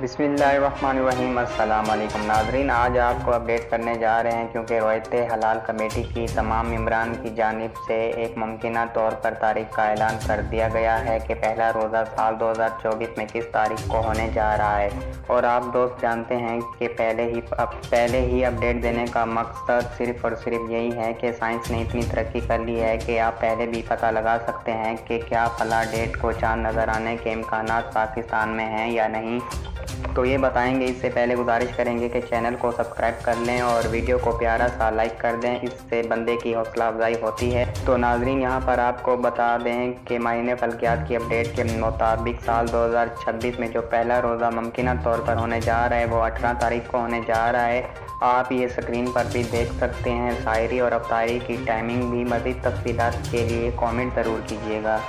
बिस्मिल्लाहिर्रहमानिर्रहीम। अस्सलाम वालेकुम नाज़रीन, आज आपको अपडेट करने जा रहे हैं क्योंकि रोयत हलाल कमेटी की तमाम मेंबरान की जानिब से एक मुमकिना तौर पर तारीख का ऐलान कर दिया गया है कि पहला रोज़ा साल 2024 में किस तारीख को होने जा रहा है। और आप दोस्त जानते हैं कि पहले ही अपडेट देने का मकसद सिर्फ़ और सिर्फ यही है कि साइंस ने इतनी तरक्की कर ली है कि आप पहले भी पता लगा सकते हैं कि क्या फला डेट को चाँद नज़र आने के इम्कानात पाकिस्तान में हैं या नहीं। तो ये बताएंगे। इससे पहले गुजारिश करेंगे कि चैनल को सब्सक्राइब कर लें और वीडियो को प्यारा सा लाइक कर दें, इससे बंदे की हौसला अफजाई होती है। तो नाजरीन, यहाँ पर आपको बता दें कि माहिर फल्कियात की अपडेट के मुताबिक साल 2026 में जो पहला रोज़ा मुमकिना तौर पर होने जा रहा है वो 18 तारीख को होने जा रहा है। आप ये स्क्रीन पर भी देख सकते हैं। शायरी और अफ्तारी की टाइमिंग भी। मज़ीद तफसीलात के लिए कमेंट ज़रूर कीजिएगा।